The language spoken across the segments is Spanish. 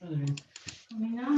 Mira.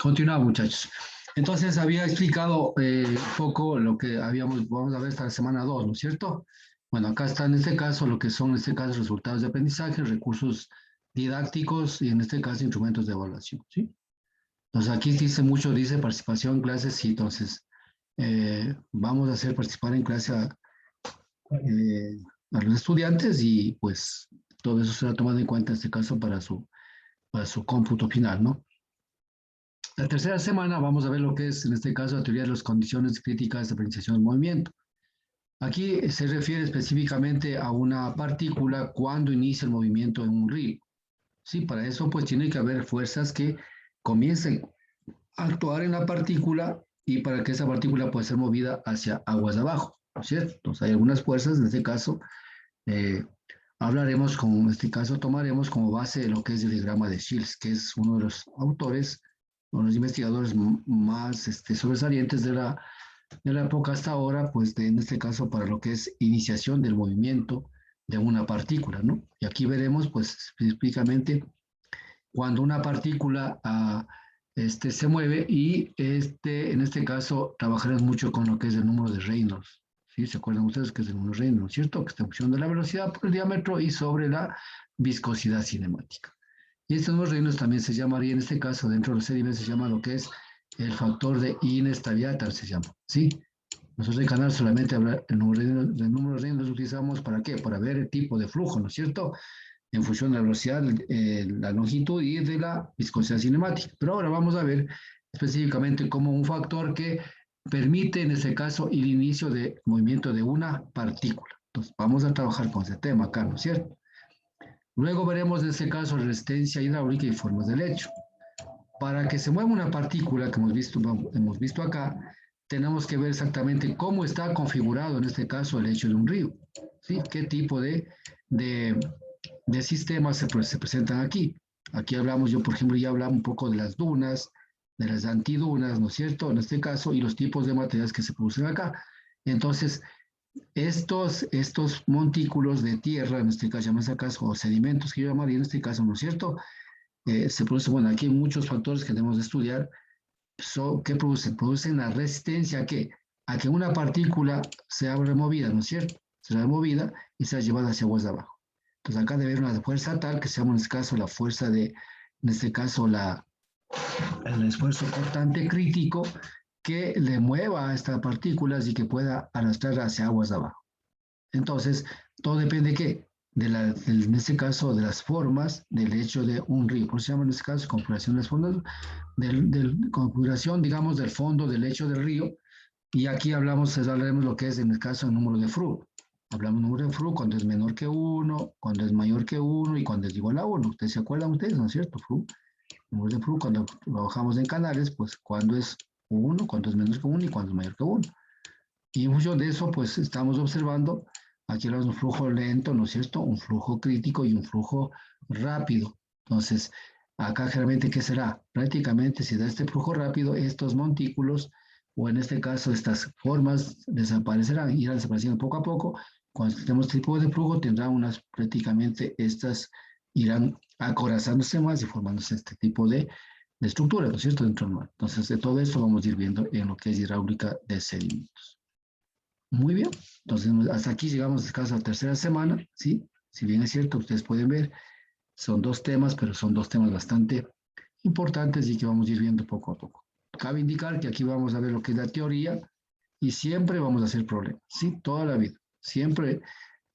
Continuamos, muchachos. Entonces, había explicado un poco lo que vamos a ver hasta la semana 2, ¿no es cierto? Bueno, acá está en este caso lo que son, en este caso, resultados de aprendizaje, recursos didácticos y en este caso instrumentos de evaluación, ¿sí? Entonces, aquí dice participación en clases, sí, entonces, vamos a hacer participar en clase a los estudiantes y pues todo eso será tomado en cuenta en este caso para su cómputo final, ¿no? La tercera semana vamos a ver lo que es, en este caso, la teoría de las condiciones críticas de apreciación del movimiento. Aquí se refiere específicamente a una partícula cuando inicia el movimiento en un río. Sí, para eso pues tiene que haber fuerzas que comiencen a actuar en la partícula y para que esa partícula pueda ser movida hacia aguas de abajo, ¿no es cierto? Entonces hay algunas fuerzas, en este caso, eh, en este caso tomaremos como base lo que es el diagrama de Shields, que es uno de los autores, uno de los investigadores más sobresalientes de la época hasta ahora, pues en este caso para lo que es iniciación del movimiento de una partícula, ¿no? Y aquí veremos pues específicamente cuando una partícula se mueve y en este caso trabajaremos mucho con lo que es el número de Reynolds. ¿Sí? ¿Se acuerdan ustedes que es el número de Reynolds, cierto? Que está en función de la velocidad por el diámetro y sobre la viscosidad cinemática. Y este número de Reynolds también se llamaría, en este caso, dentro de los sedimentos, se llama lo que es el factor de inestabilidad, tal se llama. ¿Sí? Nosotros en el canal solamente hablar el número de Reynolds lo utilizamos para qué? Para ver el tipo de flujo, ¿no es cierto? En función de la velocidad, la longitud y de la viscosidad cinemática. Pero ahora vamos a ver específicamente como un factor que permite, en este caso, el inicio de movimiento de una partícula. Entonces, vamos a trabajar con ese tema acá, ¿no es cierto? Luego veremos, en este caso, resistencia hidráulica y formas del hecho. Para que se mueva una partícula, que hemos visto acá, tenemos que ver exactamente cómo está configurado, en este caso, el hecho de un río. ¿Sí? ¿Qué tipo de sistemas se presentan aquí? Aquí hablamos, yo por ejemplo ya hablaba un poco de las dunas, de las antidunas, ¿no es cierto? En este caso, y los tipos de materiales que se producen acá. Entonces, estos montículos de tierra, en este caso, llaman acaso, o sedimentos que yo llamaría en este caso, ¿no es cierto? Se produce, bueno, aquí hay muchos factores que debemos de estudiar. ¿Qué producen? Producen la resistencia a que una partícula sea removida, ¿no es cierto? Será removida y sea llevada hacia aguas de abajo. Entonces acá debe haber una fuerza tal que se llama en este caso la fuerza en este caso el esfuerzo cortante crítico que le mueva a estas partículas y que pueda arrastrar hacia aguas de abajo. Entonces, todo depende de qué, en este caso, de las formas del hecho de un río. Por eso se llama en este caso configuración de fondos, configuración, digamos, del fondo del lecho del río. Y aquí hablaremos lo que es en el caso del número de Froude. Hablamos número de Froude cuando es menor que 1, cuando es mayor que 1 y cuando es igual a 1. ¿Ustedes se acuerdan ustedes, no es cierto? Froude. Número de Froude cuando trabajamos en canales, pues cuando es 1, cuando es menor que 1 y cuando es mayor que 1. Y en función de eso, pues estamos observando, aquí hablamos de un flujo lento, ¿no es cierto? Un flujo crítico y un flujo rápido. Entonces, acá generalmente, ¿qué será? Prácticamente, si da este flujo rápido, estos montículos, o en este caso, estas formas desaparecerán, irán desapareciendo poco a poco. Cuando tenemos este tipo de flujo, tendrán prácticamente estas irán acorazándose más y formándose este tipo de estructura, ¿no es cierto? Dentro del mar. Entonces, de todo esto vamos a ir viendo en lo que es hidráulica de sedimentos. Muy bien, entonces hasta aquí llegamos a la tercera semana, ¿sí? Si bien es cierto, ustedes pueden ver, son dos temas, pero son dos temas bastante importantes y que vamos a ir viendo poco a poco. Cabe indicar que aquí vamos a ver lo que es la teoría y siempre vamos a hacer problemas, ¿sí? Toda la vida. Siempre,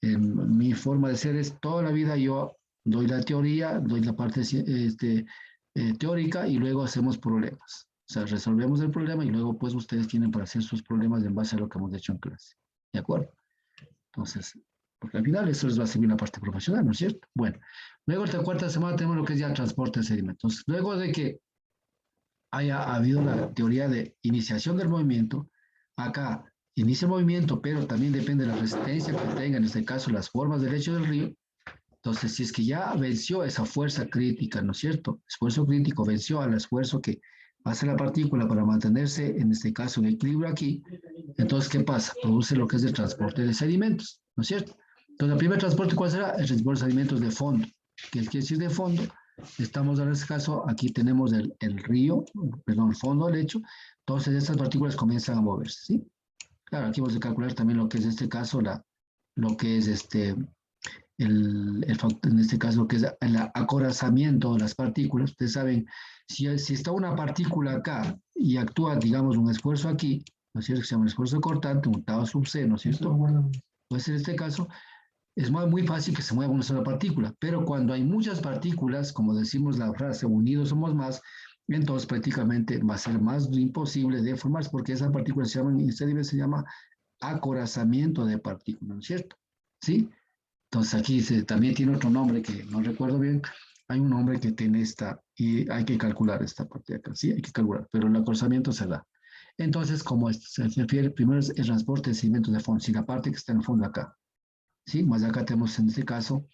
mi forma de ser es toda la vida yo doy la teoría, doy la parte teórica y luego hacemos problemas. O sea, resolvemos el problema y luego pues ustedes tienen para hacer sus problemas en base a lo que hemos hecho en clase. ¿De acuerdo? Entonces, porque al final eso les va a servir la parte profesional, ¿no es cierto? Bueno, luego la cuarta semana tenemos lo que es ya transporte de sedimentos. Luego de que haya habido la teoría de iniciación del movimiento, acá inicia el movimiento, pero también depende de la resistencia que tenga, en este caso, las formas del lecho del río. Entonces, si es que ya venció esa fuerza crítica, ¿no es cierto? Esfuerzo crítico venció al esfuerzo que hace la partícula para mantenerse, en este caso, en equilibrio aquí. Entonces, ¿qué pasa? Produce lo que es el transporte de sedimentos, ¿no es cierto? Entonces, el primer transporte, ¿cuál será? El transporte de sedimentos de fondo. ¿Qué quiere decir de fondo? Estamos en este caso, aquí tenemos el río, perdón, el fondo del lecho. Entonces, estas partículas comienzan a moverse, ¿sí? Claro, aquí vamos a calcular también lo que es en este caso, lo que es en este caso, lo que es el acorazamiento de las partículas. Ustedes saben, si está una partícula acá y actúa, digamos, un esfuerzo aquí, ¿no es cierto? Que se llama un esfuerzo cortante, un tau sub c, ¿no es cierto? Pues en este caso, es muy fácil que se mueva una sola partícula, pero cuando hay muchas partículas, como decimos la frase, unidos somos más, entonces prácticamente va a ser más imposible de formarse, porque esas partículas se llama acorazamiento de partículas, ¿no es cierto? ¿Sí? Entonces aquí también tiene otro nombre que no recuerdo bien. Hay un nombre que tiene esta y hay que calcular esta parte de acá. Sí, hay que calcular, pero el acorazamiento se da. Entonces, como se refiere, primero es el transporte de sedimentos de fondo, si la parte que está en el fondo acá. Sí, más acá tenemos en este caso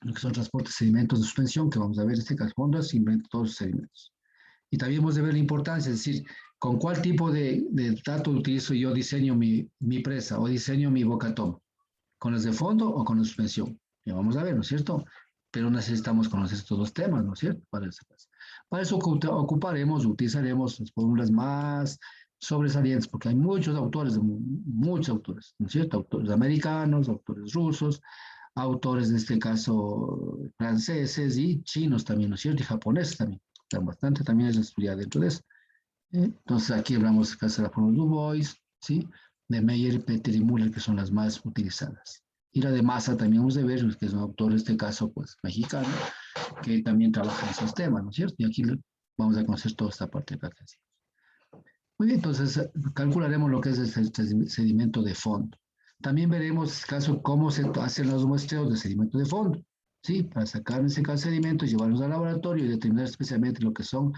lo que son transportes de sedimentos de suspensión, que vamos a ver en este caso, fondo, todos los sedimentos. Y también hemos de ver la importancia, es decir, con cuál tipo de dato utilizo yo diseño mi presa o diseño mi bocatón. ¿Con los de fondo o con la suspensión? Ya vamos a ver, ¿no es cierto? Pero necesitamos conocer estos dos temas, ¿no es cierto? Para eso utilizaremos las fórmulas más sobresalientes, porque hay muchos autores, ¿no es cierto? Autores americanos, autores rusos, autores, en este caso, franceses y chinos también, ¿no es cierto? Y japoneses también. Están bastante también es estudiar dentro de eso. Entonces, aquí hablamos de caso de la fórmula Du Bois, ¿sí? De Meyer, Peter y Müller, que son las más utilizadas. Y la de Massa también hemos de ver, que es un autor, en este caso, pues, mexicano, que también trabaja en esos temas, ¿no es cierto? Y aquí vamos a conocer toda esta parte de la clase. Muy bien, entonces calcularemos lo que es el sedimento de fondo. También veremos, caso, cómo se hacen los muestreos de sedimento de fondo, ¿sí? Para sacar en ese caso sedimentos, llevarlos al laboratorio y determinar especialmente lo que son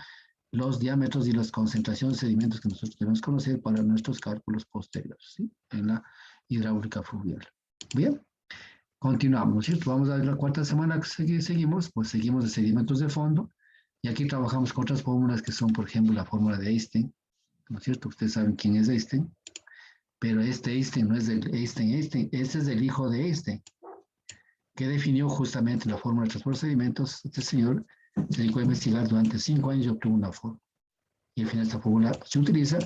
los diámetros y las concentraciones de sedimentos que nosotros debemos conocer para nuestros cálculos posteriores, ¿sí? En la hidráulica fluvial. Bien, continuamos, ¿no es cierto? Vamos a ver la cuarta semana que seguimos, pues seguimos de sedimentos de fondo y aquí trabajamos con otras fórmulas que son, por ejemplo, la fórmula de Einstein, ¿no es cierto? Ustedes saben quién es Einstein, pero este Einstein no es del Einstein, este es del hijo de Einstein, que definió justamente la fórmula de transporte de sedimentos. Este señor se dedicó a investigar durante 5 años y obtuvo una fórmula. Y al final esta fórmula se utiliza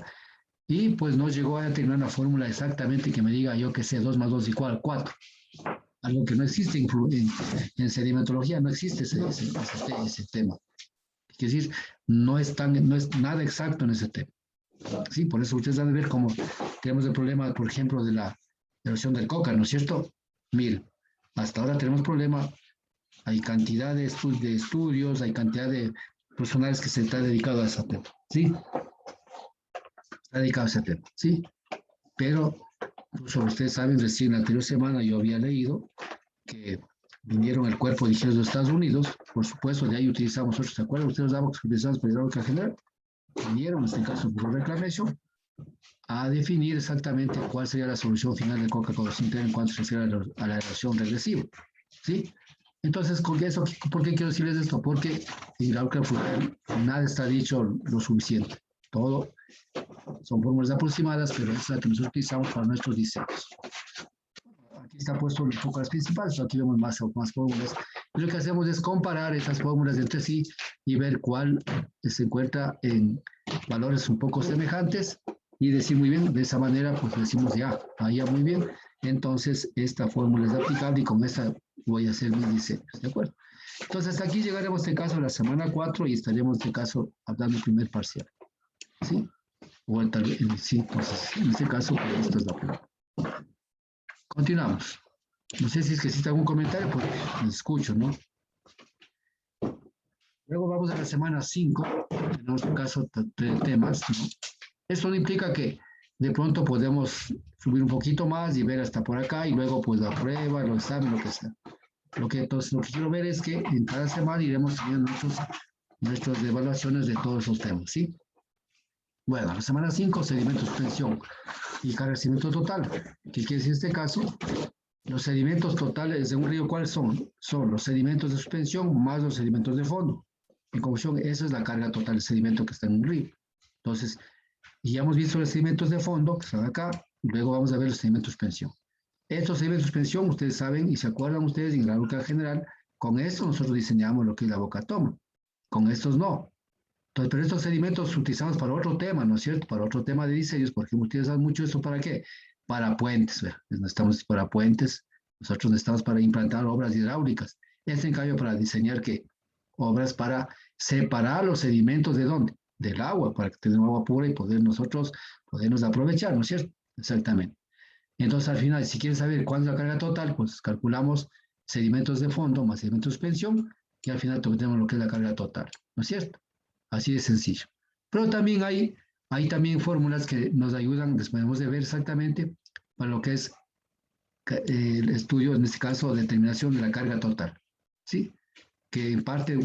y pues no llegó a tener una fórmula exactamente que me diga yo que sé 2 más 2 igual 4. Algo que no existe en sedimentología, no existe ese tema. Es decir, no es nada exacto en ese tema. Sí, por eso ustedes van a ver cómo tenemos el problema, por ejemplo, de la erosión del Coca, ¿no es cierto? Miren, hasta ahora tenemos problema, hay cantidad de estudios, hay cantidad de profesionales que se están dedicados a ese tema, ¿sí? Está dedicado a ese tema, ¿sí? Pero, incluso ustedes saben, recién la anterior semana yo había leído que vinieron el cuerpo de ingenieros de Estados Unidos, por supuesto, de ahí utilizamos nosotros, ¿se acuerdan? Ustedes daban que utilizamos para hidráulica general, vinieron, en este caso, por reclamación, a definir exactamente cuál sería la solución final de Coca-Cola en cuanto se refiere a la erosión regresiva, ¿sí? Entonces, ¿con eso, ¿por qué quiero decirles esto? Porque en hidráulica fluvial nada está dicho lo suficiente. Todo son fórmulas aproximadas, pero es la que nosotros utilizamos para nuestros diseños. Aquí está puesto un poco las principales, pero aquí vemos más fórmulas. Y lo que hacemos es comparar esas fórmulas entre sí y ver cuál se encuentra en valores un poco semejantes y decir muy bien, de esa manera pues decimos ya, ya muy bien, entonces esta fórmula es aplicable y con esta voy a hacer mis diseños, ¿de acuerdo? Entonces hasta aquí llegaremos en este caso a la semana 4 y estaremos en este caso hablando del primer parcial, ¿sí? O tal vez, sí, entonces en este caso pues, esta es la prueba. Continuamos. No sé si es que existe algún comentario, pues me escucho, ¿no? Luego vamos a la semana 5, en nuestro caso, temas, ¿no? Esto no implica que de pronto podemos subir un poquito más y ver hasta por acá y luego pues la prueba, los exámenes, lo que sea. Entonces, lo que quiero ver es que en cada semana iremos teniendo nuestras evaluaciones de todos esos temas, ¿sí? Bueno, la semana 5, sedimentos, suspensión y carrecimiento total. ¿Qué quiere decir este caso? Los sedimentos totales de un río, ¿cuáles son? Son los sedimentos de suspensión más los sedimentos de fondo. En conclusión, esa es la carga total de sedimento que está en un río. Entonces, ya hemos visto los sedimentos de fondo, que están acá, y luego vamos a ver los sedimentos de suspensión. Estos sedimentos de suspensión, ustedes saben y se acuerdan ustedes en la hidráulica general, con esto nosotros diseñamos lo que es la boca toma. Con estos no. Entonces, pero estos sedimentos utilizamos para otro tema, ¿no es cierto? Para otro tema de diseños, porque utilizan mucho esto para qué? Para puentes, ¿verdad? Necesitamos para puentes, nosotros necesitamos para implantar obras hidráulicas. Este en cambio para diseñar qué? Obras para separar los sedimentos de dónde? Del agua, para que tengamos agua pura y poder nosotros podernos aprovechar, ¿no es cierto? Exactamente. Entonces, al final, si quieres saber cuál es la carga total, pues calculamos sedimentos de fondo más sedimentos de suspensión y al final tenemos lo que es la carga total, ¿no es cierto? Así de sencillo. Pero también hay también fórmulas que nos ayudan, después de ver exactamente para lo que es el estudio, en este caso, determinación de la carga total. ¿Sí? Que en parte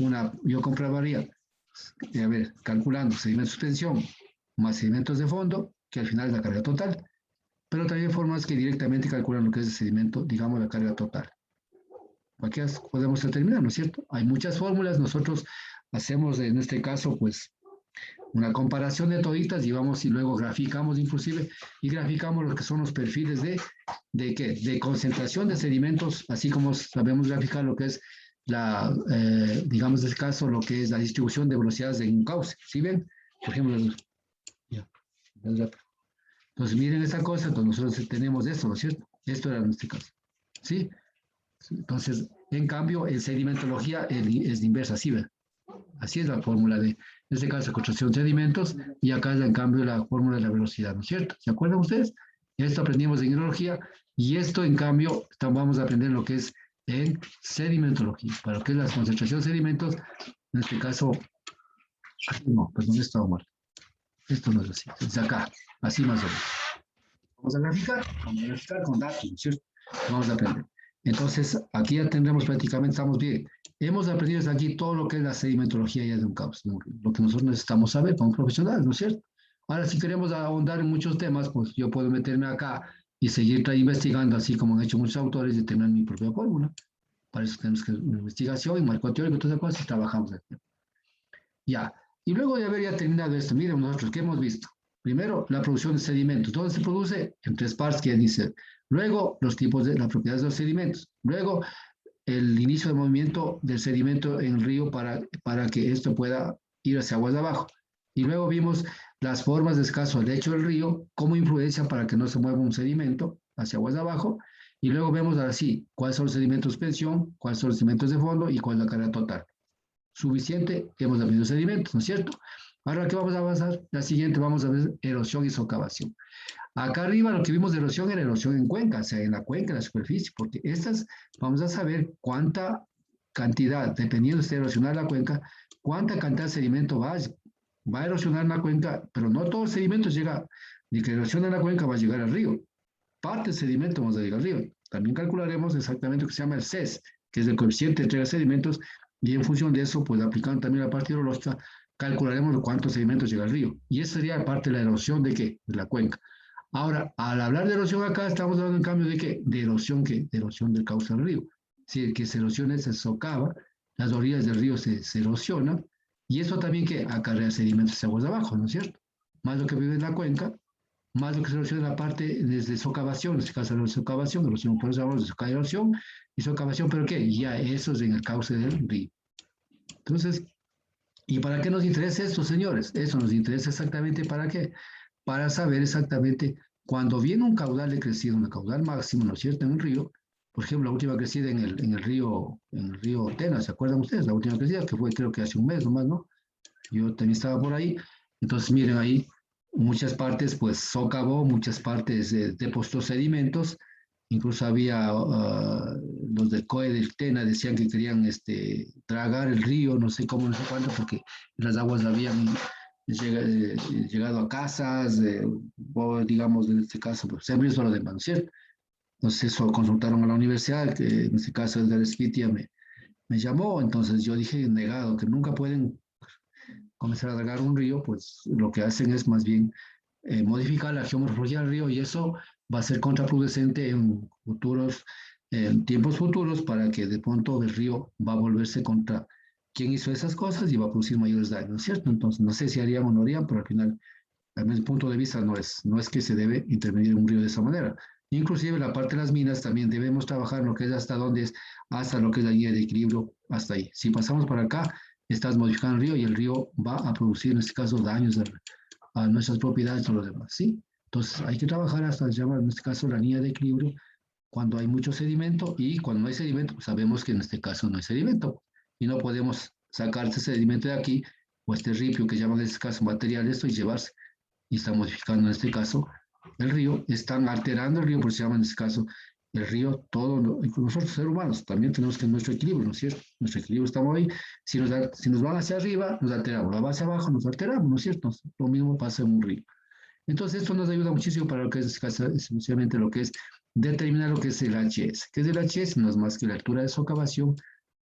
yo comprobaría, a ver, calculando sedimentos de suspensión más sedimentos de fondo, que al final es la carga total. Pero también hay formas que directamente calculan lo que es el sedimento, digamos, la carga total. Cualquiera podemos determinar, ¿no es cierto? Hay muchas fórmulas, nosotros hacemos en este caso, pues, una comparación de toditas y vamos y luego graficamos inclusive y graficamos lo que son los perfiles de concentración de sedimentos, así como sabemos graficar lo que es digamos en este caso, lo que es la distribución de velocidades en un cauce. ¿Sí ven? Por ejemplo, ya, entonces miren esta cosa, entonces nosotros tenemos esto, ¿no es cierto? Esto era en este caso. ¿Sí? Entonces, en cambio, en sedimentología es inversa, ¿sí ven? Así es la fórmula en este caso, construcción de sedimentos, y acá es en cambio la fórmula de la velocidad, ¿no es cierto? ¿Se acuerdan ustedes? Esto aprendimos en hidrología, y esto en cambio vamos a aprender lo que es en sedimentología, para lo que es la concentración de sedimentos, en este caso, aquí no, pues ¿dónde está Omar? Esto no es así, es acá, así más o menos. Vamos a graficar con datos, ¿no es cierto? Vamos a aprender. Entonces, aquí ya tendremos prácticamente, estamos bien. Hemos aprendido desde aquí todo lo que es la sedimentología ya de un cauce, ¿no? Lo que nosotros necesitamos saber como profesionales, ¿no es cierto? Ahora, si queremos ahondar en muchos temas, pues yo puedo meterme acá y seguir investigando, así como han hecho muchos autores, y tener mi propia fórmula. Para eso tenemos que una investigación y marco teórico, todas esas cosas, y trabajamos aquí. Ya. Y luego de haber ya terminado esto, miren nosotros, ¿qué hemos visto? Primero, la producción de sedimentos. ¿Dónde se produce? En tres partes que dice. Luego, los tipos de las propiedades de los sedimentos. Luego, el inicio del movimiento del sedimento en el río para que esto pueda ir hacia aguas de abajo. Y luego vimos las formas de escaso lecho del río, cómo influencia para que no se mueva un sedimento hacia aguas de abajo. Y luego vemos así cuáles son los sedimentos de suspensión, cuáles son los sedimentos de fondo y cuál es la carga total. Suficiente, hemos aprendido sedimentos, ¿no es cierto? Ahora, ¿qué vamos a avanzar? La siguiente vamos a ver erosión y socavación. Acá arriba lo que vimos de erosión era erosión en cuenca, o sea, en la cuenca, en la superficie, porque estas vamos a saber cuánta cantidad, dependiendo de erosionar la cuenca, cuánta cantidad de sedimento va a erosionar la cuenca, pero no todo el sedimento llega, ni que erosiona la cuenca va a llegar al río. Parte del sedimento vamos a llegar al río. También calcularemos exactamente lo que se llama el CES, que es el coeficiente entre los sedimentos, y en función de eso, pues aplicando también la parte hidrológica, calcularemos cuántos sedimentos llega al río. Y esa sería parte de la erosión de qué? De la cuenca. Ahora, al hablar de erosión acá, estamos hablando en cambio de qué? De erosión, ¿qué? De erosión del cauce del río. Si el que se erosiona se socava, las orillas del río se erosionan, y eso también que acarrea sedimentos hacia aguas de abajo, ¿no es cierto? Más lo que vive en la cuenca, más lo que se erosiona en la parte desde socavación, en este caso la socavación, erosión, por eso hablamos de erosión y socavación, pero ¿qué? Ya eso es en el cauce del río. Entonces, ¿y para qué nos interesa esto, señores? Eso nos interesa exactamente para qué. Para saber exactamente cuando viene un caudal de crecido, un caudal máximo, ¿no es cierto?, en un río, por ejemplo, la última crecida en el río Tena, ¿se acuerdan ustedes? La última crecida, que fue creo que hace un mes nomás, ¿no? Yo también estaba por ahí. Entonces, miren ahí, muchas partes, pues, socavó, muchas partes depositó sedimentos, incluso había los del COE del Tena decían que querían tragar el río, no sé cómo, no sé cuánto, porque las aguas habían llegado a casas, o digamos, en este caso, pues, se abrió solo de mano, ¿cierto? Entonces eso consultaron a la universidad, que en este caso el de Esquitia me llamó, entonces yo dije negado, que nunca pueden comenzar a dragar un río, pues lo que hacen es más bien modificar la geomorfología del río y eso va a ser contraproducente en futuros, en tiempos futuros para que de pronto el río va a volverse contra quien hizo esas cosas y va a producir mayores daños, ¿cierto? Entonces no sé si harían o no harían, pero al final, a mi punto de vista, no es que se debe intervenir un río de esa manera. Inclusive la parte de las minas también debemos trabajar en lo que es hasta dónde es, hasta lo que es la línea de equilibrio, hasta ahí. Si pasamos para acá, estás modificando el río y el río va a producir en este caso daños a nuestras propiedades y todo lo demás, ¿sí? Entonces hay que trabajar hasta, se llama en este caso, la línea de equilibrio, cuando hay mucho sedimento y cuando no hay sedimento, pues sabemos que en este caso no hay sedimento y no podemos sacar ese sedimento de aquí o este ripio que llaman en este caso material esto y llevarse y está modificando en este caso el río, están alterando el río, por se llama en este caso el río, todo, nosotros seres humanos también tenemos que nuestro equilibrio, ¿no es cierto? Nuestro equilibrio estamos ahí, si nos van hacia arriba, nos alteramos, va hacia abajo, nos alteramos, ¿no es cierto? Lo mismo pasa en un río. Entonces, esto nos ayuda muchísimo para lo que es, esencialmente lo que es determinar lo que es el HS. ¿Qué es el HS? No es más que la altura de socavación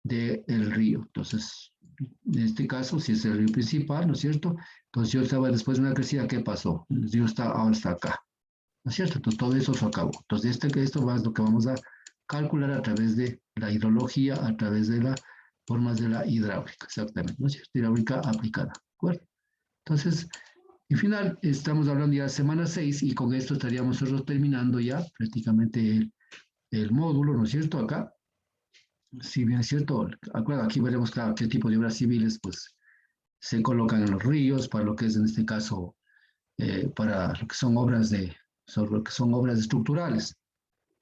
del río. Entonces, en este caso, si es el río principal, ¿no es cierto? Entonces, yo estaba después de una crecida, ¿qué pasó? El río ahora está acá, ¿no es cierto? Entonces, todo eso se acabó. Entonces, esto es lo que vamos a calcular a través de la hidrología, a través de las formas de la hidráulica, exactamente, ¿no es cierto? Hidráulica aplicada, ¿de acuerdo? Entonces, en final, estamos hablando ya de semana 6 y con esto estaríamos nosotros terminando ya prácticamente el módulo, ¿no es cierto? Acá, si bien es cierto, acuerdo, aquí veremos claro, qué tipo de obras civiles pues se colocan en los ríos, para lo que es en este caso, para lo que son obras sobre lo que son obras estructurales.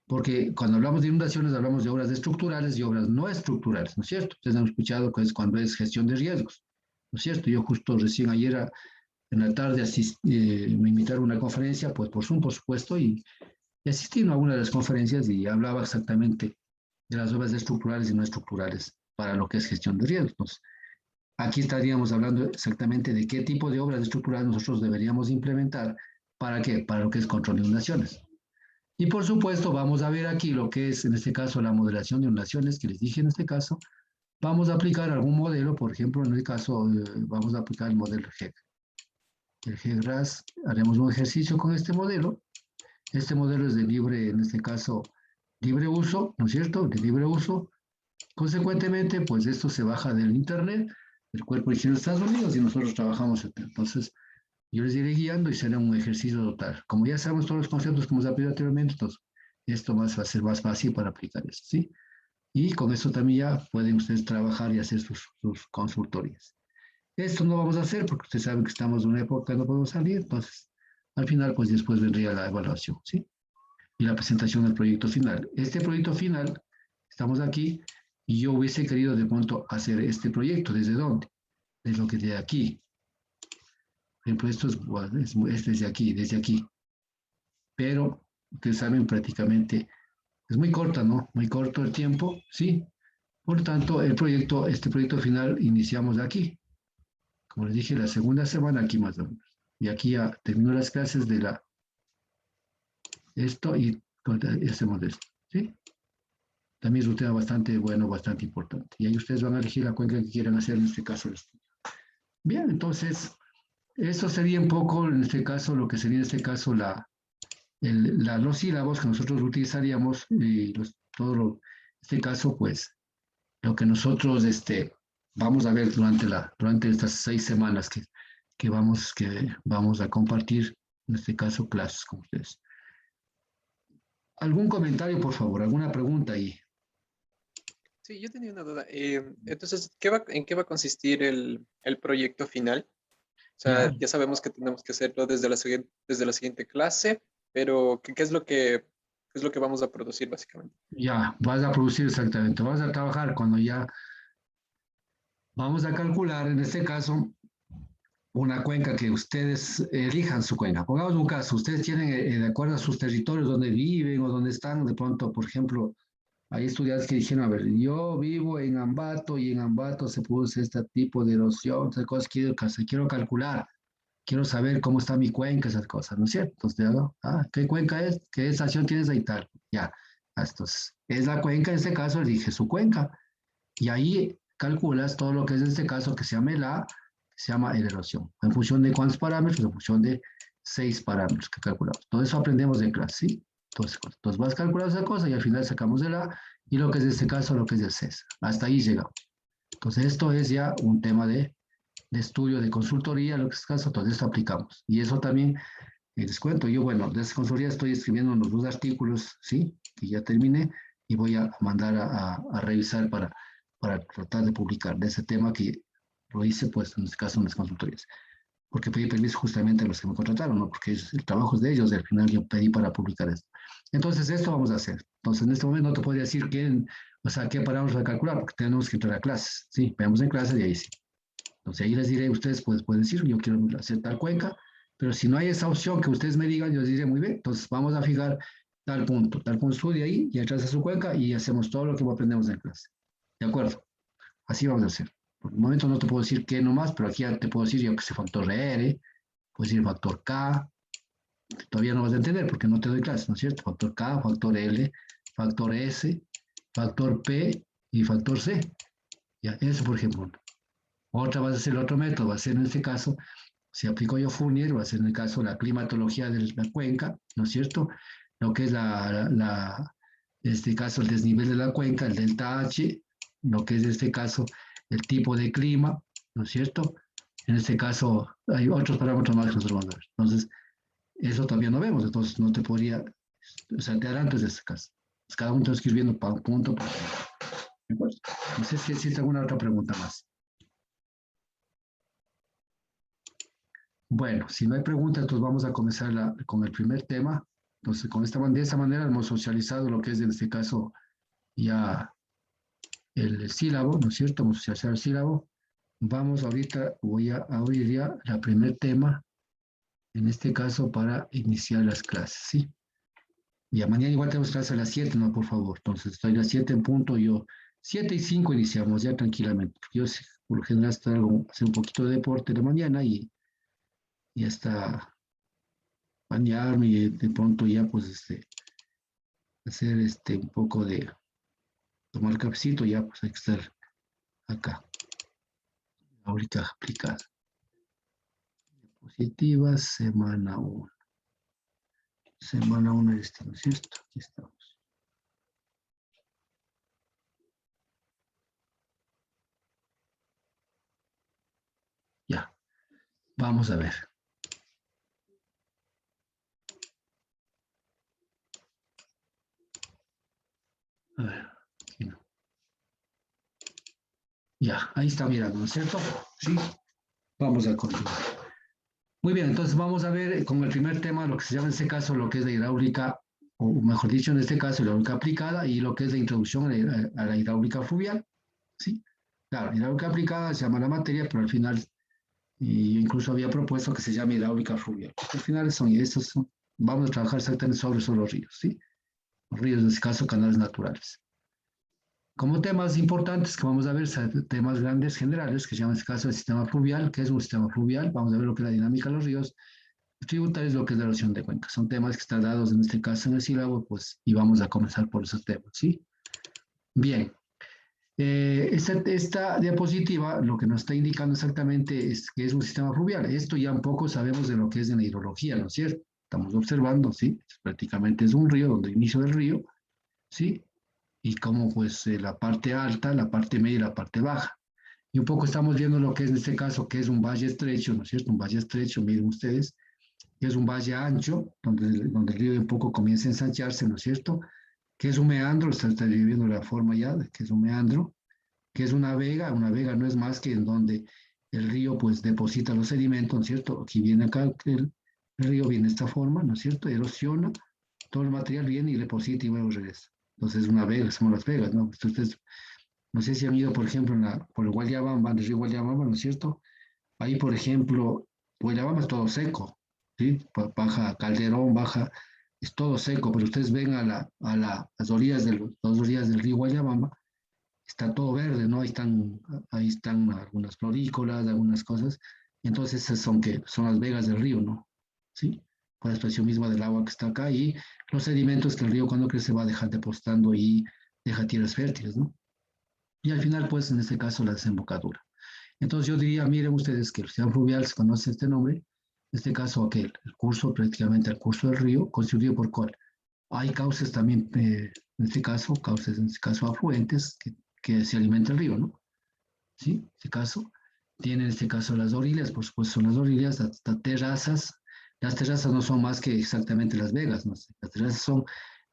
Porque cuando hablamos de inundaciones hablamos de obras estructurales y obras no estructurales, ¿no es cierto? Ustedes han escuchado que es cuando es gestión de riesgos, ¿no es cierto? Yo justo recién ayer en la tarde me invitaron a una conferencia, pues por Zoom, por supuesto, y asistí a una de las conferencias y hablaba exactamente de las obras estructurales y no estructurales para lo que es gestión de riesgos. Entonces, aquí estaríamos hablando exactamente de qué tipo de obras estructurales nosotros deberíamos implementar, ¿para qué? Para lo que es control de inundaciones. Y por supuesto, vamos a ver aquí lo que es, en este caso, la modelación de inundaciones, que les dije en este caso. Vamos a aplicar algún modelo, por ejemplo, en el caso, vamos a aplicar el modelo GEC. El GEC-RAS, haremos un ejercicio con este modelo. Este modelo es de libre, en este caso, libre uso, ¿no es cierto? De libre uso. Consecuentemente, pues esto se baja del Internet, del Cuerpo de Higiene de Estados Unidos, y nosotros trabajamos. Entonces, yo les iré guiando y será un ejercicio total. Como ya sabemos todos los conceptos que hemos aprendido anteriormente, entonces, esto va a ser más fácil para aplicar esto, ¿sí? Y con esto también ya pueden ustedes trabajar y hacer sus consultorías. Esto no vamos a hacer porque ustedes saben que estamos en una época que no podemos salir, entonces al final pues después vendría la evaluación, ¿sí? Y la presentación del proyecto final. Este proyecto final, estamos aquí y yo hubiese querido de pronto hacer este proyecto, ¿desde dónde? Desde lo que de aquí. Por ejemplo, esto es desde aquí. Pero ustedes saben prácticamente, es muy corta, ¿no? Muy corto el tiempo, ¿sí? Por tanto, este proyecto final iniciamos de aquí. Como les dije, la segunda semana aquí más o menos. Y aquí ya termino las clases de esto y hacemos esto. ¿Sí? También es un tema bastante bueno, bastante importante. Y ahí ustedes van a elegir la cuenca que quieran hacer en este caso el estudio. Bien, entonces, eso sería un poco en este caso, lo que sería en este caso los sílabos que nosotros utilizaríamos y en este caso, pues, lo que nosotros vamos a ver durante estas 6 semanas que vamos a compartir, en este caso, clases con ustedes. ¿Algún comentario, por favor? ¿Alguna pregunta ahí? Sí, yo tenía una duda. Entonces, ¿en qué va a consistir el proyecto final? O Ya, sea, ya sabemos que tenemos que hacerlo desde la siguiente clase, pero ¿qué es lo que vamos a producir básicamente? ya, vas a producir exactamente. Vas a trabajar cuando ya vamos a calcular, en este caso, una cuenca que ustedes elijan su cuenca. Pongamos un caso, ustedes tienen, de acuerdo a sus territorios donde viven o donde están, de pronto, por ejemplo, hay estudiantes que dijeron, a ver, yo vivo en Ambato y en Ambato se produce este tipo de erosión, de cosas que quiero calcular. quiero saber cómo está mi cuenca, esas cosas, ¿no es cierto? Entonces, ¿qué cuenca es? ¿Qué estación tienes ahí tal? Ya, entonces, es la cuenca, en este caso, elige su cuenca. Y ahí calculas todo lo que es en este caso, que se llama el A, que se llama el erosión. ¿En función de cuántos parámetros? En función de 6 parámetros que calculamos. Todo eso aprendemos en clase, ¿sí? Entonces vas calculando esa cosa y al final sacamos el A y lo que es en este caso, lo que es el CESA. Hasta ahí llegamos. Entonces esto es ya un tema de estudio, de consultoría, lo que es el caso, todo esto aplicamos. Y eso también, les cuento, yo, bueno, de esa consultoría estoy escribiendo unos 2 artículos, ¿sí? Que ya terminé y voy a mandar a revisar para tratar de publicar de ese tema que lo hice, pues, en este caso, en las consultorías. Porque pedí permiso justamente a los que me contrataron, ¿no? Porque el trabajo es de ellos, y al final yo pedí para publicar esto. Entonces, esto vamos a hacer. Entonces, en este momento no te podría decir o sea, qué parámetros a calcular, porque tenemos que entrar a clases, ¿sí? Veamos en clases y ahí sí. Entonces, ahí les diré, ustedes pues, pueden decir, yo quiero hacer tal cuenca, pero si no hay esa opción que ustedes me digan, yo les diré, muy bien, entonces vamos a fijar tal punto estudia ahí y entras a su cuenca y hacemos todo lo que aprendemos en clase. ¿De acuerdo? Así vamos a hacer. Por el momento no te puedo decir qué nomás, pero aquí ya te puedo decir yo que sé factor R, puedo decir factor K, que todavía no vas a entender porque no te doy clase, ¿no es cierto? Factor K, factor L, factor S, factor P y factor C. Ya, eso por ejemplo. Otra va a ser el otro método, va a ser en este caso, si aplico yo Fourier, va a ser en el caso la climatología de la cuenca, ¿no es cierto? Lo que es en este caso el desnivel de la cuenca, el delta H, lo que es en este caso el tipo de clima, ¿no es cierto? En este caso hay otros parámetros más que nosotros vamos a ver. Entonces, eso todavía no vemos, entonces no te podría, o sea, te adelanto de este caso. Pues cada uno tenemos que ir viendo punto por punto. No sé si existe alguna otra pregunta más. Bueno, si no hay preguntas, entonces vamos a comenzar con el primer tema. Entonces, de esta manera hemos socializado lo que es en este caso ya el sílabo, ¿no es cierto? Hemos socializado el sílabo. Vamos ahorita, voy a abrir ya el primer tema, en este caso para iniciar las clases, ¿sí? Ya mañana igual tenemos clase a las 7, ¿no? Por favor. Entonces, estoy a las 7 en punto, 7:05 iniciamos ya tranquilamente. Yo por lo general hacer un poquito de deporte de mañana y hasta bañarme y de pronto ya pues hacer un poco de tomar cafecito, ya pues hay que estar acá. Ahorita aplicada. Diapositivas, semana 1. Semana 1 ¿no es cierto? Aquí estamos. Ya, vamos a ver. A ver, aquí no. Ya, ahí está mirando, ¿no es cierto? Sí, vamos a continuar. Muy bien, entonces vamos a ver con el primer tema lo que se llama en este caso lo que es la hidráulica, o mejor dicho en este caso la hidráulica aplicada y lo que es la introducción a la hidráulica fluvial. ¿Sí? Claro, hidráulica aplicada se llama la materia, pero al final, y yo incluso había propuesto que se llame hidráulica fluvial. Al final vamos a trabajar exactamente sobre los ríos, ¿sí? Los ríos, en este caso, canales naturales. Como temas importantes que vamos a ver, temas grandes generales, que se llama en este caso el sistema fluvial, que es un sistema fluvial, vamos a ver lo que es la dinámica de los ríos, tributarios, lo que es la erosión de cuencas. Son temas que están dados en este caso en el sílabo, pues, y vamos a comenzar por esos temas, ¿sí? Bien, esta diapositiva lo que nos está indicando exactamente es que es un sistema fluvial. Esto ya un poco sabemos de lo que es en la hidrología, ¿no es cierto? Estamos observando, ¿sí? Prácticamente es un río, donde inicio del río, ¿sí? Y como pues la parte alta, la parte media y la parte baja. Y un poco estamos viendo lo que es en este caso, que es un valle estrecho, ¿no es cierto? Un valle estrecho, miren ustedes, que es un valle ancho, donde el río un poco comienza a ensancharse, ¿no es cierto? Que es un meandro, está viendo la forma ya, que es un meandro, que es una vega no es más que en donde el río pues deposita los sedimentos, ¿no es cierto? Aquí viene acá, el río viene de esta forma, ¿no es cierto? Erosiona, todo el material viene y deposita y luego regresa. Entonces es una vega, somos las vegas, ¿no? Ustedes, no sé si han ido, por ejemplo, por el Guayabamba, el río Guayabamba, ¿no es cierto? Ahí, por ejemplo, Guayabamba es todo seco, ¿sí? Baja Calderón, baja, es todo seco, pero ustedes ven las orillas las orillas del río Guayabamba, está todo verde, ¿no? Ahí están algunas florícolas, algunas cosas, Entonces, esas son, son las vegas del río, ¿no? ¿Sí? Por la expresión misma del agua que está acá y los sedimentos que el río cuando crece va a dejar depositando y deja tierras fértiles, ¿no? Y al final, pues, en este caso, la desembocadura. Entonces, yo diría, miren ustedes que el sistema fluvial se conoce este nombre, en este caso, aquel, el curso, prácticamente el curso del río, constituido por cuál. Hay cauces también, en este caso, cauces, en este caso, afluentes, que se alimenta el río, ¿no? ¿Sí? En este caso, tiene en este caso las orillas, por supuesto son las orillas, las terrazas. Las terrazas no son más que exactamente las vegas, ¿no? Las terrazas son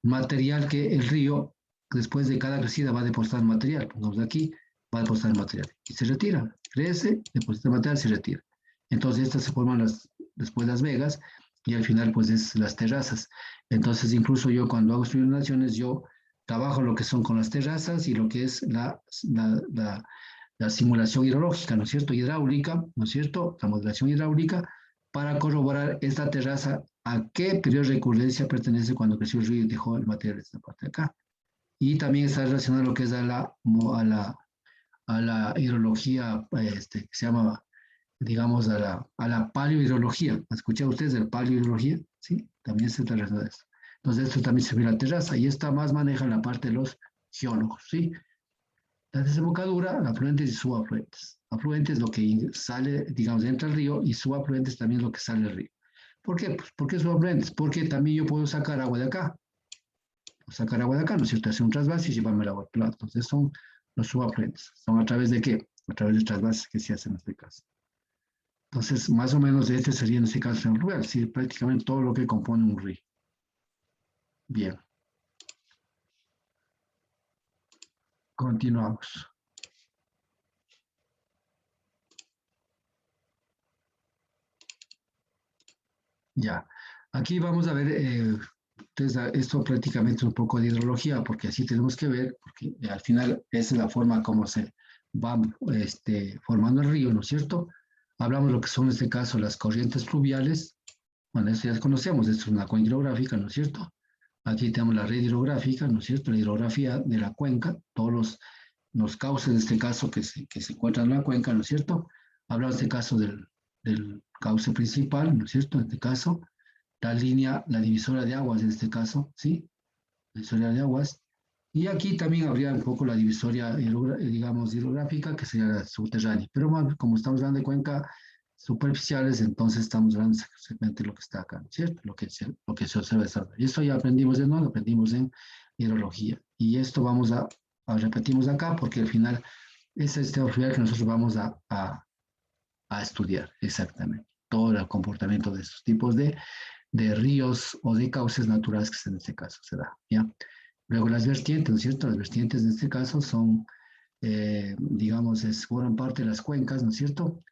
material que el río, después de cada crecida, va a depositar material. Pongamos aquí, va a depositar material. Y se retira, crece, deposita material, se retira. Entonces, estas se forman después las vegas y al final, pues, es las terrazas. Entonces, incluso yo cuando hago estudios de naciones, yo trabajo lo que son con las terrazas y lo que es la simulación hidrológica, ¿no es cierto? Hidráulica, ¿no es cierto? La modelación hidráulica para corroborar esta terraza a qué periodo de recurrencia pertenece cuando creció el río y dejó el material de esta parte de acá. Y también está relacionado a lo que es a la hidrología, que se llama, digamos, a la paleohidrología. ¿Han escuchado ustedes de la paleohidrología? Sí, también se está relacionado a esto. Entonces, esto también se ve la terraza y esta más maneja la parte de los geólogos, ¿sí? La desembocadura, afluentes y subafluentes. Afluentes es lo que sale, digamos, entra al río y subafluentes también es lo que sale del río. ¿Por qué? Pues, ¿por qué subafluentes? Porque también yo puedo sacar agua de acá. Sacar agua de acá, ¿no es cierto? Hacer un trasvase y llevarme el agua al plato. Entonces son los subafluentes. ¿Son a través de qué? A través de trasvases que se hacen en este caso. Entonces, más o menos este sería en este caso el rural, sí, prácticamente todo lo que compone un río. Bien. Continuamos. Ya. Aquí vamos a ver, entonces, esto prácticamente es un poco de hidrología, porque así tenemos que ver, porque al final esa es la forma como se va formando el río, ¿no es cierto? Hablamos de lo que son en este caso las corrientes fluviales. Bueno, eso ya conocemos, esto es una cuenca hidrográfica, ¿no es cierto? Aquí tenemos la red hidrográfica, ¿no es cierto? La hidrografía de la cuenca, todos los cauces en este caso que se encuentran en la cuenca, ¿no es cierto? Hablamos en este caso del cauce principal, ¿no es cierto? En este caso, la línea, la divisora de aguas en este caso, ¿sí? La divisoria de aguas. Y aquí también habría un poco la divisoria, digamos, hidrográfica, que sería la subterránea. Pero bueno, como estamos hablando de cuenca superficiales, entonces estamos hablando exactamente de lo que está acá, ¿no es cierto? Lo que se observa. Y esto ya aprendimos de nuevo, aprendimos en hidrología. Y esto vamos a repetimos acá, porque al final es este fluvial que nosotros vamos a estudiar exactamente todo el comportamiento de estos tipos de ríos o de cauces naturales que en este caso se da, ¿ya? Luego las vertientes, ¿no es cierto? Las vertientes en este caso son, digamos, forman parte de las cuencas, ¿no es cierto?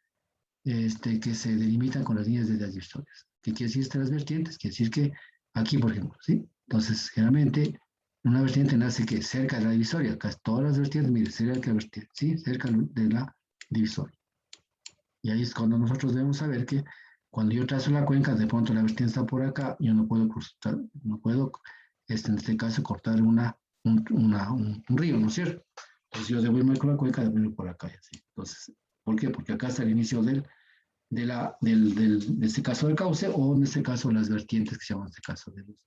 Que se delimitan con las líneas de las divisorias. ¿Qué quiere decir estas vertientes? Quiere decir que aquí, por ejemplo, ¿sí? Entonces, generalmente, una vertiente nace que cerca de la divisoria, casi todas las vertientes, mire, cerca de la vertiente, ¿sí? Cerca de la divisoria. Y ahí es cuando nosotros debemos saber que cuando yo trazo la cuenca, de pronto la vertiente está por acá, yo no puedo cruzar, no puedo, en este caso, cortar un río, ¿no es cierto? Entonces yo debo irme con la cuenca, debo irme por acá y así. Entonces, ¿por qué? Porque acá está el inicio de este caso del cauce, o en este caso las vertientes que se llaman en este caso de los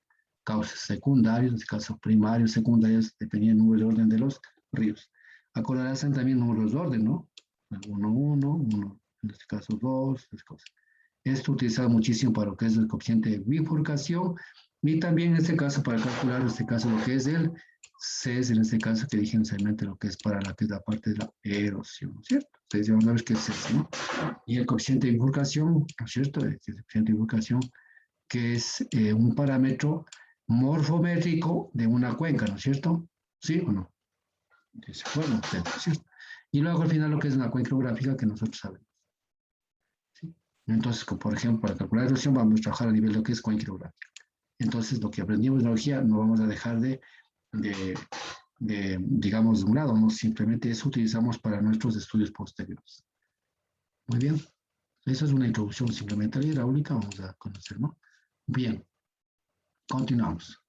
cauces secundarios, en este caso primarios, secundarios, dependiendo del número de orden de los ríos. Acordarán también números de orden, ¿no? 1, 1, en este caso 2, estas cosas. Esto utilizado muchísimo para lo que es el coeficiente de bifurcación y también en este caso para calcular en este caso lo que es el CES, en este caso que dije inicialmente lo que es para que es la parte de la erosión, ¿cierto? Ustedes ya van a ver qué es eso, ¿no? Y el coeficiente de bifurcación, ¿no es cierto? El coeficiente de bifurcación que es un parámetro morfométrico de una cuenca, ¿no es cierto? ¿Sí o no? Bueno, ¿cierto? Y luego al final lo que es una cuenca hidrográfica que nosotros sabemos. ¿Sí? Entonces, por ejemplo, para calcular la erosión vamos a trabajar a nivel de lo que es cuenca hidrográfica. Entonces, lo que aprendimos en biología no vamos a dejar digamos, de un lado, no simplemente eso utilizamos para nuestros estudios posteriores. Muy bien, eso es una introducción simplemente a la hidráulica, vamos a conocer, ¿no? Bien, continuamos.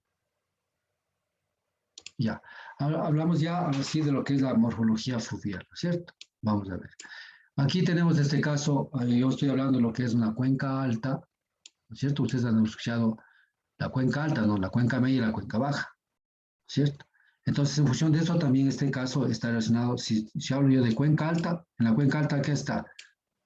Ya, hablamos ya ahora sí de lo que es la morfología fluvial, ¿no es cierto? Vamos a ver. Aquí tenemos este caso, yo estoy hablando de lo que es una cuenca alta, ¿no es cierto? Ustedes han escuchado la cuenca alta, ¿no? La cuenca media y la cuenca baja, ¿cierto? Entonces, en función de eso, también este caso está relacionado, si hablo yo de cuenca alta, en la cuenca alta, ¿qué está?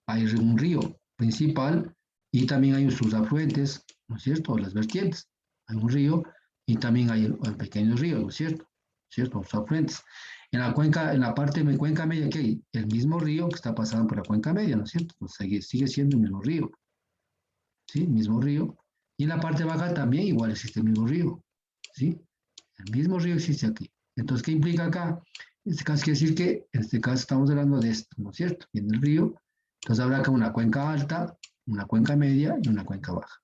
Hay un río principal y también hay sus afluentes, ¿no es cierto? Las vertientes. Hay un río y también hay pequeños ríos, ¿no es cierto? ¿Cierto? Sus afluentes. En la cuenca, en la parte de cuenca media, ¿qué hay? El mismo río que está pasando por la cuenca media, ¿no es cierto? Pues sigue siendo el mismo río, ¿sí? El mismo río. Y en la parte baja también igual existe el mismo río, ¿sí? El mismo río existe aquí. Entonces, ¿qué implica acá? En este caso quiere decir que, en este caso estamos hablando de esto, ¿no es cierto? Viene el río, entonces habrá acá una cuenca alta, una cuenca media y una cuenca baja.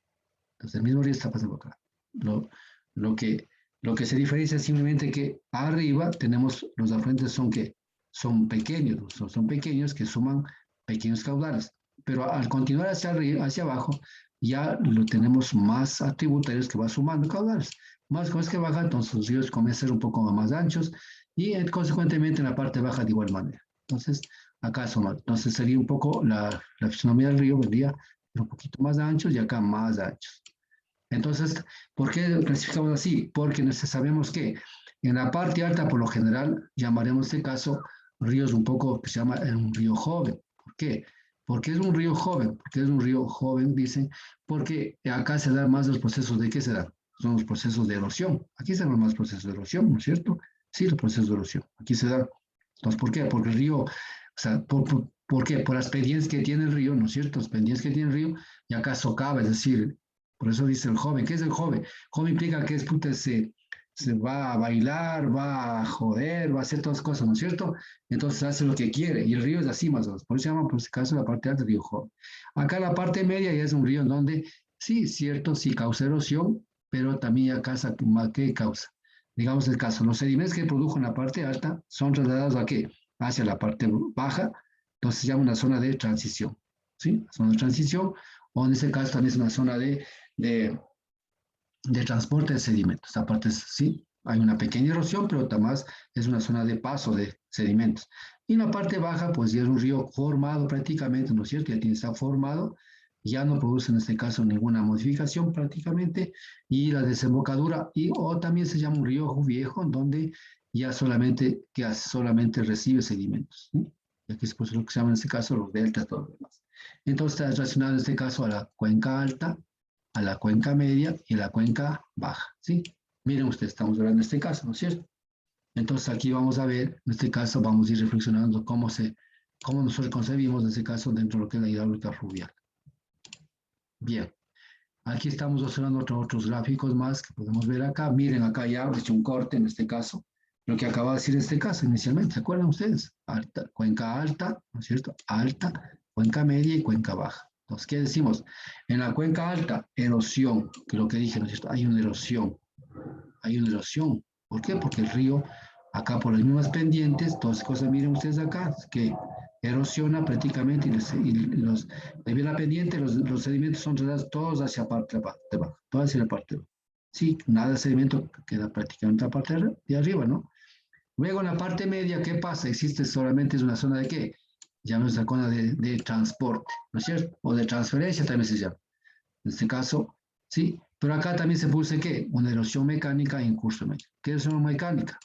Entonces, el mismo río está pasando acá. Lo, lo, que, lo que se diferencia es simplemente que arriba tenemos, los afluentes son que son pequeños, son pequeños que suman pequeños caudales. Pero al continuar hacia arriba, hacia abajo, ya lo tenemos más tributarios que va sumando caudales. Más cosas que baja, entonces los ríos comienzan a ser un poco más anchos y consecuentemente en la parte baja de igual manera. Entonces, acá son, entonces sería un poco la fisonomía del río, vendría un poquito más anchos y acá más anchos. Entonces, ¿por qué clasificamos así? Porque sabemos que en la parte alta, por lo general, llamaremos este caso ríos un poco que se llama un río joven. ¿Por qué? Porque es un río joven. Porque es un río joven, dicen, porque acá se dan más los procesos de qué se dan. Son los procesos de erosión. Aquí se dan más procesos de erosión, ¿no es cierto? Sí, los procesos de erosión. Aquí se dan. Entonces, ¿por qué? Porque el río, o sea, ¿por qué? Por las pendientes que tiene el río, ¿no es cierto? Las pendientes que tiene el río, y acá socava, es decir, por eso dice el joven. ¿Qué es el joven? Joven implica que es puta, se va a bailar, va a joder, va a hacer todas las cosas, ¿no es cierto? Entonces hace lo que quiere. Y el río es así más o menos. Por eso se llama, por este caso, la parte alta del río joven. Acá la parte media ya es un río en donde, sí, cierto, sí causa erosión, pero también acá, ¿qué causa? Digamos el caso, los sedimentos que produjo en la parte alta son trasladados a qué? Hacia la parte baja, entonces se llama una zona de transición, ¿sí? Zona de transición, o en ese caso también es una zona de, de transporte de sedimentos. Aparte, sí, hay una pequeña erosión, pero además es una zona de paso de sedimentos. Y en la parte baja, pues ya es un río formado prácticamente, ¿no es cierto? Ya está formado, ya no produce en este caso ninguna modificación prácticamente, y la desembocadura, o también se llama un río viejo, donde ya solamente recibe sedimentos, ¿sí? Y aquí es pues lo que se llama en este caso los deltas, todo lo demás. Entonces está relacionado en este caso a la cuenca alta, a la cuenca media y a la cuenca baja, ¿sí? Miren ustedes, estamos hablando de este caso, ¿no es cierto? Entonces aquí vamos a ver, en este caso vamos a ir reflexionando cómo nosotros concebimos en este caso dentro de lo que es la hidráulica fluvial. Bien, aquí estamos observando otros gráficos más que podemos ver acá. Miren, acá ya he hecho un corte en este caso, lo que acaba de decir este caso inicialmente, ¿se acuerdan ustedes? Cuenca alta, ¿no es cierto? Alta, cuenca media y cuenca baja. Entonces, ¿qué decimos? En la cuenca alta, erosión, que es lo que dije, ¿no es cierto? Hay una erosión, hay una erosión. ¿Por qué? Porque el río, acá por las mismas pendientes, todas las cosas, miren ustedes acá, que erosiona prácticamente debido a la pendiente, los sedimentos son trasladados todos hacia la parte de abajo, todos hacia la parte de abajo. Sí, nada de sedimento queda prácticamente en la parte de arriba, ¿no? Luego en la parte media, ¿qué pasa? Existe solamente es una zona de qué? Llamamos la zona de transporte, ¿no es cierto? O de transferencia también se llama. En este caso, sí. Pero acá también se produce ¿qué? Una erosión mecánica en curso medio. ¿Qué es erosión mecánica?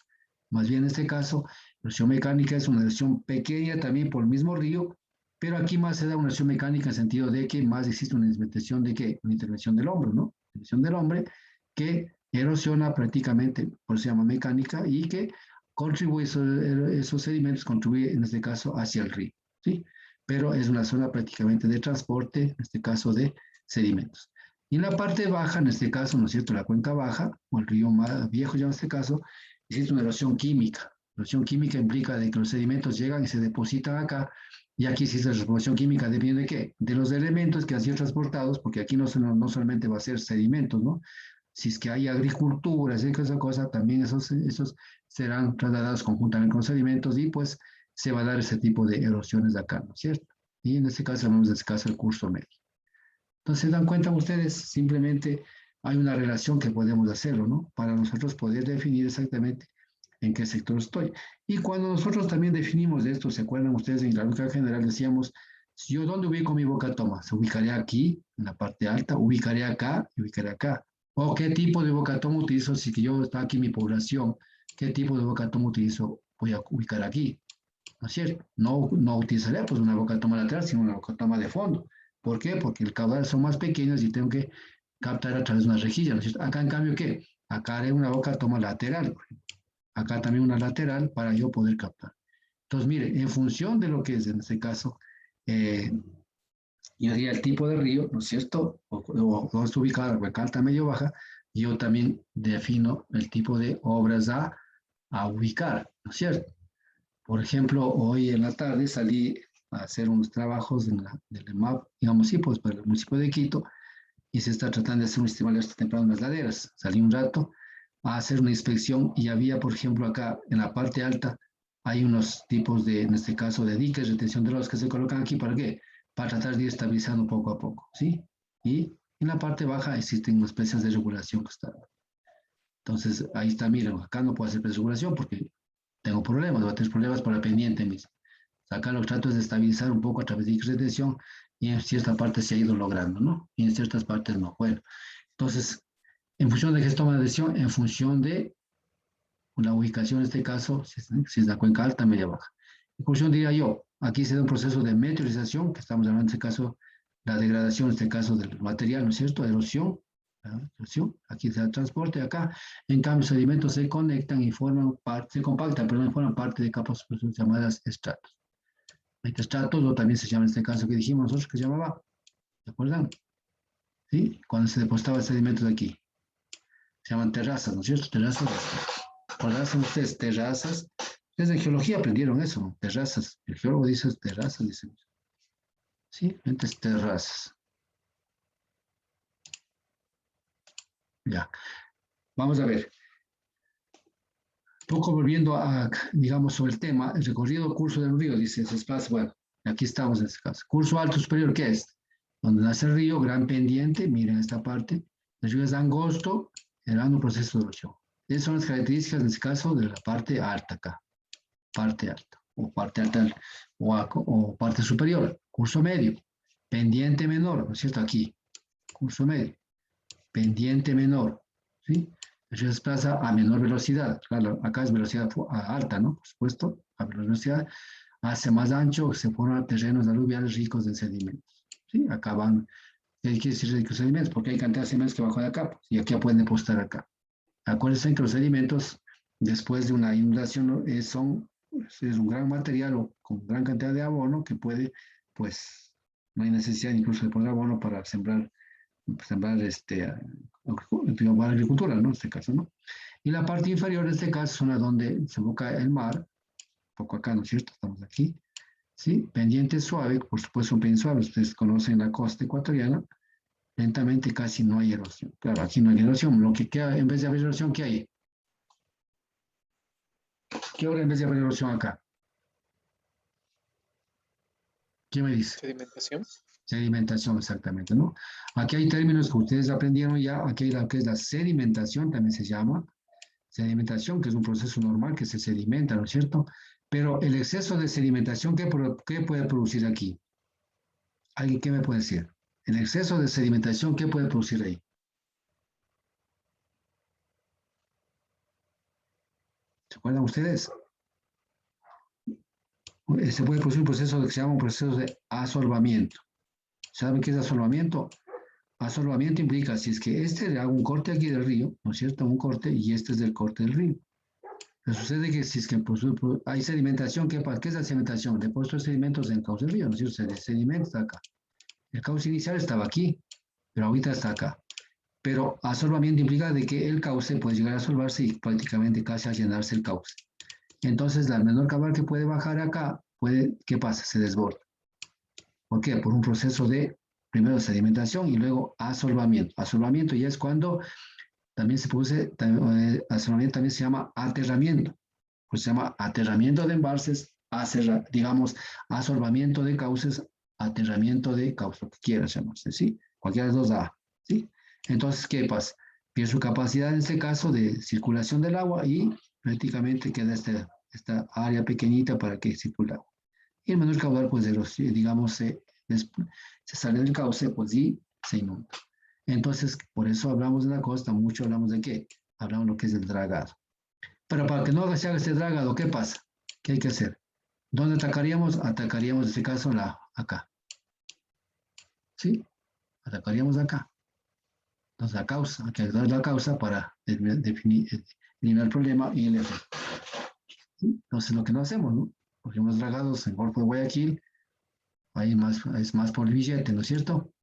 Más bien en este caso, erosión mecánica es una erosión pequeña también por el mismo río, pero aquí más se da una erosión mecánica en el sentido de que más existe una intervención de qué? Una intervención del hombre, ¿no? Intervención del hombre que erosiona prácticamente, por eso se llama mecánica, y que contribuye, esos sedimentos contribuye en este caso hacia el río, ¿sí? Pero es una zona prácticamente de transporte, en este caso de sedimentos. Y en la parte baja, en este caso, ¿no es cierto? La cuenca baja, o el río más viejo ya en este caso, existe una erosión química. La erosión química implica de que los sedimentos llegan y se depositan acá, y aquí existe la transformación química, ¿depende de qué? De los elementos que han sido transportados, porque aquí no solamente va a ser sedimentos, ¿no? Si es que hay agricultura, si esa cosa, también esos serán trasladados conjuntamente con los sedimentos y pues se va a dar ese tipo de erosiones de acá, ¿no es cierto? Y en este caso, llamamos en este caso el curso medio. Entonces, ¿se dan cuenta ustedes? Simplemente hay una relación que podemos hacerlo, ¿no? Para nosotros poder definir exactamente en qué sector estoy. Y cuando nosotros también definimos esto, ¿se acuerdan ustedes en la lógica general? Decíamos, si yo dónde ubico mi boca toma, se ubicaría aquí, en la parte alta, ubicaría acá y ubicaría acá. O qué tipo de boca toma utilizo, si que yo está aquí mi población, qué tipo de boca toma utilizo, voy a ubicar aquí. ¿No es cierto? No utilizaría pues una boca toma lateral, sino una boca toma de fondo. ¿Por qué? Porque el caudal son más pequeños y tengo que captar a través de una rejilla, ¿no es cierto? Acá en cambio, ¿qué? Acá haré una boca toma lateral, por ejemplo. Acá también una lateral para yo poder captar. Entonces, mire, en función de lo que es en este caso, yo diría el tipo de río, ¿no es cierto? O dónde está ubicada la cuenca alta, medio, baja, yo también defino el tipo de obras a ubicar, ¿no es cierto? Por ejemplo, hoy en la tarde salí a hacer unos trabajos del EMAP, digamos, sí, pues para el municipio de Quito, y se está tratando de hacer un estimado de esta temporada en las laderas. Salí un rato a hacer una inspección y había, por ejemplo, acá en la parte alta, hay unos tipos de, en este caso, de diques, retención de lodos que se colocan aquí, ¿para qué? Para tratar de ir estabilizando poco a poco, ¿sí? Y en la parte baja existen especies de regulación que están. Entonces, ahí está, miren, acá no puedo hacer regulación porque tengo problemas, voy a tener problemas para pendiente mismo. Acá lo que trato es de estabilizar un poco a través de retención y en cierta parte se ha ido logrando, ¿no? Y en ciertas partes no. Bueno, entonces, en función de qué se toma la decisión, en función de la ubicación, en este caso, si es la cuenca alta, media, baja. En función, diría yo, aquí se da un proceso de meteorización, que estamos hablando en este caso, la degradación, en este caso del material, ¿no es cierto? Erosión, erosión, aquí se da transporte, acá, en cambio, los sedimentos se conectan y forman parte, se compactan, perdón, forman parte de capas llamadas estratos. Estratos, o también se llama en este caso que dijimos nosotros, que se llamaba, ¿se acuerdan? ¿Sí? Cuando se depositaba sedimentos de aquí. Se llaman terrazas, ¿no es cierto? Terrazas. ¿Reconocen ustedes terrazas? Ustedes en geología aprendieron eso, ¿no? Terrazas. El geólogo dice terrazas, dice. Sí, entonces terrazas. Ya. Vamos a ver. Un poco volviendo a, digamos, sobre el tema, el recorrido curso del río, dice, se desplaza, bueno, aquí estamos en este caso. Curso alto superior, ¿qué es? Donde nace el río, gran pendiente, miren esta parte. El río es angosto, generando un proceso de erosión. Esas son las características, en este caso, de la parte alta acá. Parte alta, o parte alta, o parte superior. Curso medio, pendiente menor, ¿no es cierto? Aquí, curso medio, pendiente menor, ¿sí? Se desplaza a menor velocidad. Claro, acá es velocidad alta, ¿no? Por supuesto, a menor velocidad. Hace más ancho, se forman terrenos aluviales ricos en sedimentos. ¿Sí? Acá van, ¿qué quiere decir ricos en sedimentos? Porque hay cantidad de sedimentos que bajo de acá, pues, y aquí pueden depositar acá. Acuérdense que los sedimentos, después de una inundación, ¿no? Es un gran material o con gran cantidad de abono que puede, pues, no hay necesidad incluso de poner abono para sembrar digamos, agricultura, ¿no? En este caso, ¿no? Y la parte inferior, en este caso, es una donde se evoca el mar, un poco acá, ¿no es cierto? Estamos aquí, ¿sí? Pendiente suave, por supuesto, un pendiente suave, ustedes conocen la costa ecuatoriana, lentamente casi no hay erosión. Claro, aquí no hay erosión, lo que queda, en vez de haber erosión, ¿qué hay? ¿Qué hora en vez de haber erosión acá? ¿Qué me dice? Sedimentación. Sedimentación, exactamente, ¿no? Aquí hay términos que ustedes aprendieron ya, aquí hay lo que es la sedimentación, también se llama, sedimentación, que es un proceso normal que se sedimenta, ¿no es cierto? Pero el exceso de sedimentación, ¿qué puede producir aquí? ¿Alguien qué me puede decir? El exceso de sedimentación, ¿qué puede producir ahí? ¿Se acuerdan ustedes? Se puede producir un proceso que se llama un proceso de asolvamiento. ¿Saben qué es asolvamiento? Asolvamiento implica, si es que le hago un corte aquí del río, ¿no es cierto? Un corte y este es del corte del río. Pero sucede que si es que hay sedimentación, ¿qué es la sedimentación? Depósito de sedimentos en el cauce del río, ¿no es cierto? Se sedimenta acá. El cauce inicial estaba aquí, pero ahorita está acá. Pero asolvamiento implica de que el cauce puede llegar a asolvarse y prácticamente casi a llenarse el cauce. Entonces, la menor cabal que puede bajar acá, ¿qué pasa? Se desborda. ¿Por qué? Por un proceso de, primero, sedimentación y luego asolvamiento. Asolvamiento ya es cuando también se produce, asolvamiento también se llama aterramiento. Pues se llama aterramiento de embalses, digamos, asolvamiento de cauces, aterramiento de cauces, lo que quieras llamarse, ¿sí? Cualquiera de los dos da, ¿sí? Entonces, ¿qué pasa? Pierde su capacidad en este caso de circulación del agua y prácticamente queda esta área pequeñita para que circule agua. Y el menor caudal, pues, digamos, se sale del cauce, pues, y se inunda. Entonces, por eso hablamos de la costa, mucho hablamos de qué, hablamos de lo que es el dragado. Pero para que no se haga este dragado, ¿qué pasa? ¿Qué hay que hacer? ¿Dónde atacaríamos? Atacaríamos, en este caso, acá. ¿Sí? Atacaríamos acá. Entonces, la causa, hay que dar la causa para eliminar el problema y el efecto. ¿Sí? Entonces, lo que no hacemos, ¿no? Cogemos dragados en Golfo de Guayaquil, ahí es más por el billete, ¿no es cierto?